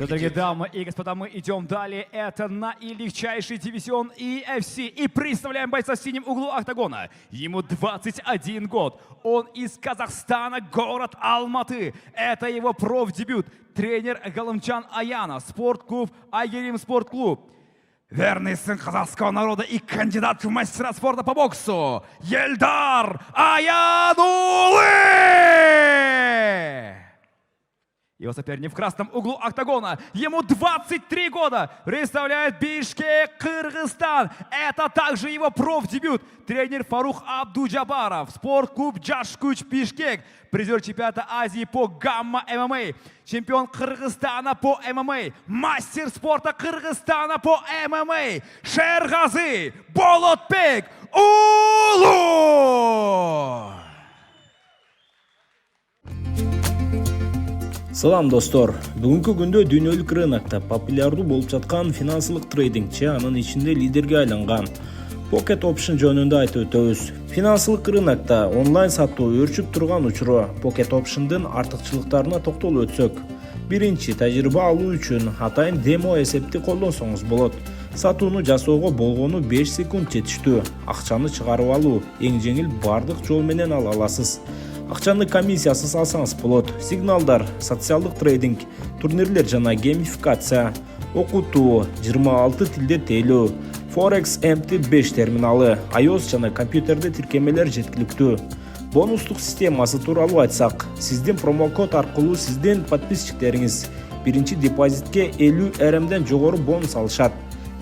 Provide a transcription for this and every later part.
Дорогие дамы и господа, мы идем далее. Это наилегчайший дивизион EFC. И представляем бойца в синем углу октагона. Ему 21 год. Он из Казахстана, город Алматы. Это его профдебют. Тренер Галымчан Аянов, спортклуб Айгерим спортклуб. Верный сын казахского народа и кандидат в мастера спорта по боксу Эльдар Аянулы! Его соперник в красном углу октагона. Ему 23 года. Представляет Бишкек, Кыргызстан. Это также его профдебют. Тренер Фарух Абдуджабаров. Спортклуб Джашкуч Бишкек. Призер чемпионата Азии по гамма-ММА. Чемпион Кыргызстана по ММА. Мастер спорта Кыргызстана по ММА. Шерғазы Болотбек Улу! Салам достор, бүгүнкү күндө дүйнөлүк рынокто популярдуу болуп жаткан финансылык трейдингчи, анын ичинде лидерге айланган Pocket Option жөнүндө айтып өтөбүз. Финансылык рынокто онлайн сатуу өрчүп турган учуру Pocket Option'дын артыкчылыктарына токтолуп өтсөк. Биринчи, тажрыйба алуу үчүн атайын демо эсепти колдонсоңуз болот. Сатууну жасоого болгону 5 секунд жетиштүү. Акчаны чыгарып алуу эң жеңил бардык жол менен ала аласыз. Акчаны комиссиясыз алсаңыз болот. Сигналдар, социалдык трейдинг, турнирлер жана геймификация, окутуу, 26 тилде тейлөө, Forex MT5 терминалы, iOS жана компьютерде тиркемелер жеткиликтүү. Бонустук системасы тууралуу айтсак, сиздин промокод аркылуу сиздин подписчиктериңиз биринчи депозитке 50 RMден жогору бонус алышат.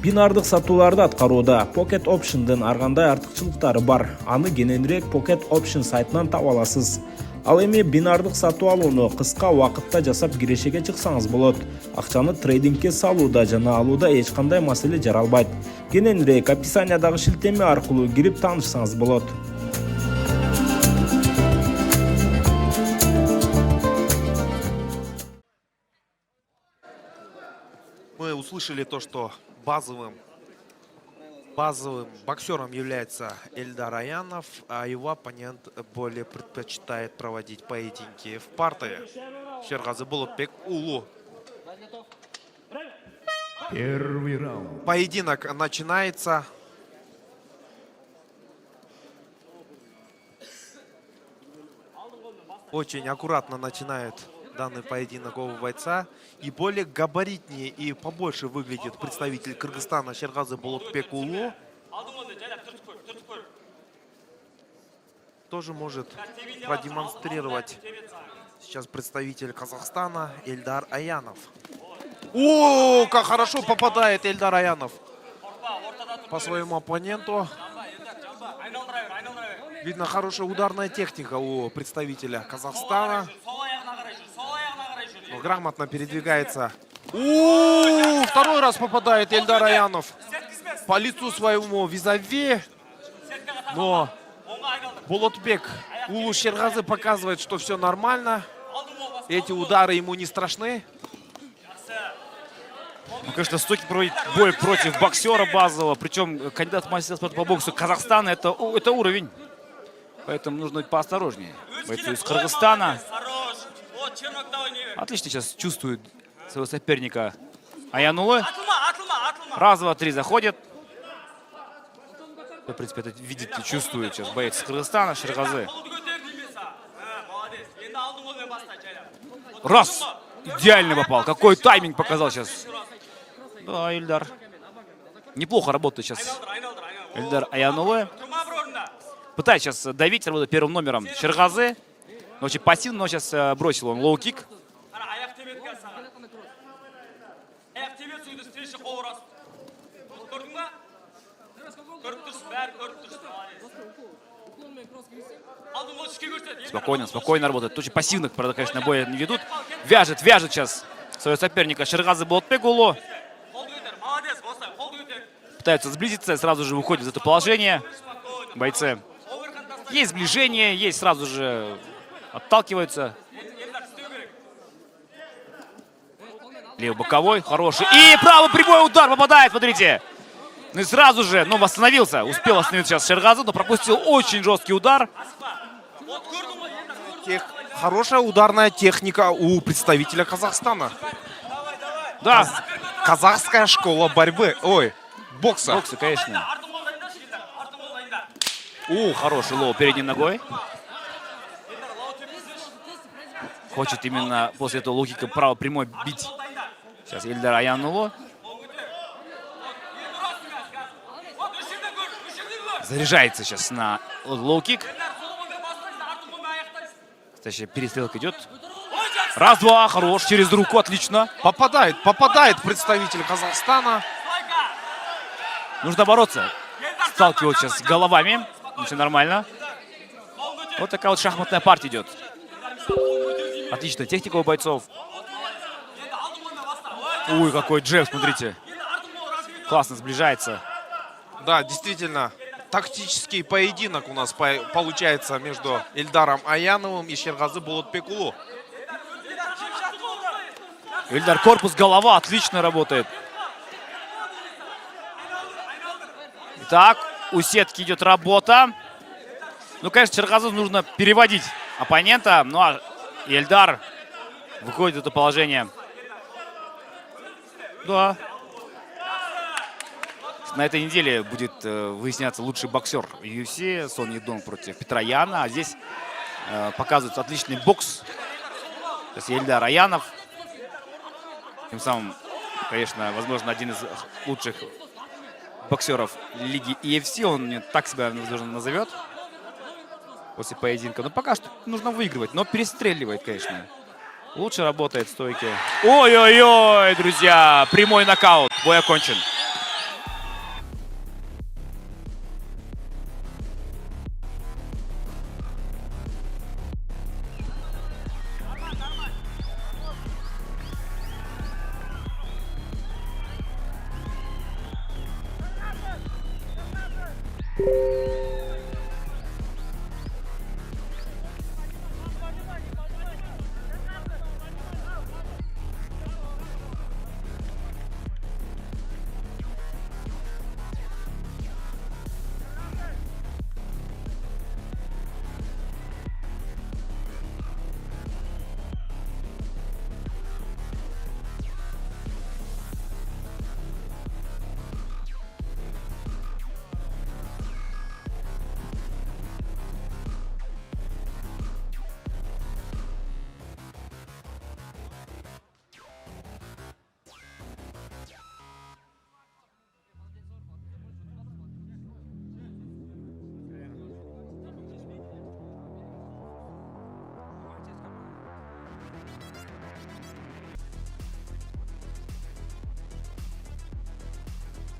Бинардык сатууларды аткарууда Pocket Option'дын ар кандай артыкчылыктары бар. Аны кененирээк Pocket Option сайтынан таба аласыз. Ал эми бинардык сатуу алууну кыска убакытта жасап кирешеге чыксаңыз болот. Акчаны трейдингке салууда жана алууда эч кандай маселе жаралбайт. Кененирээк описаниядагы шилтеме аркылуу кирип таанышсаңыз болот. Мы услышали то, что базовым боксером является Эльдар Аянов, а его оппонент более предпочитает проводить поединки в партере. Шерғазы Болотбек Улу. Первый раунд. Поединок начинается. Очень аккуратно начинает данный поединок оба бойца. И более габаритнее и побольше выглядит представитель Кыргызстана Шерғазы Болотбек Улу. Тоже может продемонстрировать сейчас представитель Казахстана Эльдар Аянов. О, как хорошо попадает Эльдар Аянов по своему оппоненту. Видно, хорошая ударная техника у представителя Казахстана. Но грамотно передвигается. Второй раз попадает Эльдар Аянов по лицу своему визави. Но Болотбек Улу Шерғазы показывает, что все нормально. Эти удары ему не страшны. Ну, конечно, стойкий проводит бой против боксера базового. Причем кандидат в мастера спорта по боксу Казахстана это уровень. Поэтому нужно быть поосторожнее. Бойцы из Кыргызстана отлично сейчас чувствует своего соперника Аянулы. Раз, два, три заходит. В принципе, это видит и чувствует сейчас боец из Кыргызстана, Шерғазы. Раз! Идеально попал. Какой тайминг показал сейчас. Да, Эльдар. Неплохо работает сейчас Эльдар Аянулы. Пытается сейчас давить, работает первым номером Шерғазы. Но очень пассивно, но сейчас бросил он лоу-кик. Спокойно работает. Очень пассивно, правда, конечно, на бой не ведут. Вяжет сейчас своего соперника Шерғазы Болотбек Улу. Пытаются сблизиться, сразу же выходят из этого положения бойцы. Есть сближение, есть сразу же отталкиваются. Левый боковой, хороший. И правый прямой удар попадает, смотрите. Ну и сразу же, восстановился. Успел остановиться сейчас Шерғазы, но пропустил очень жесткий удар. Хорошая ударная техника у представителя Казахстана. Да, Казахская школа борьбы. Ой, бокса. боксы, конечно. Хороший лоу передней ногой. Хочет именно после этого лоу-кика право прямой бить. Сейчас Ильдар Аянуло. Заряжается сейчас на лоу-кик. Кстати, перестрелка идет. Раз-два, хорош, через руку, отлично. Попадает представитель Казахстана. Нужно бороться. Сталкивают сейчас головами. Все нормально. Вот такая вот шахматная партия идет. Отличная техника у бойцов. Ой, какой джеб, смотрите. Классно сближается. Да, действительно, тактический поединок у нас получается между Ильдаром Аяновым и Шерғазы Болотбекулу. Ильдар, корпус, голова, отлично работает. Итак, у сетки идет работа. Ну, конечно, Шерғазы нужно переводить оппонента. Ну, а Ильдар выходит в это положение. Да. На этой неделе будет выясняться лучший боксер UFC. Сон Едон против Петра Яна. А здесь показывается отличный бокс. Сейчас Ильдар Аянов. Тем самым, конечно, возможно, один из лучших боксеров лиги UFC. Он так себя, возможно, назовет после поединка. Но пока что нужно выигрывать. Но перестреливает, конечно. Лучше работает в стойке. Ой-ой-ой, друзья. Прямой нокаут. Бой окончен.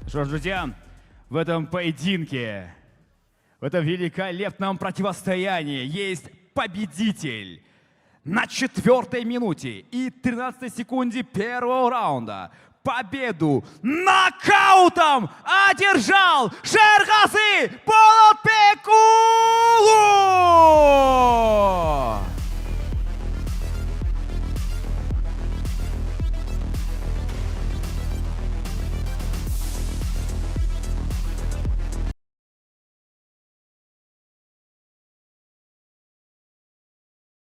Что ж, друзья, в этом поединке, в этом великолепном противостоянии есть победитель. На 4-й минуте и 13 секунде первого раунда победу нокаутом одержал Шерғазы Болотбекулу!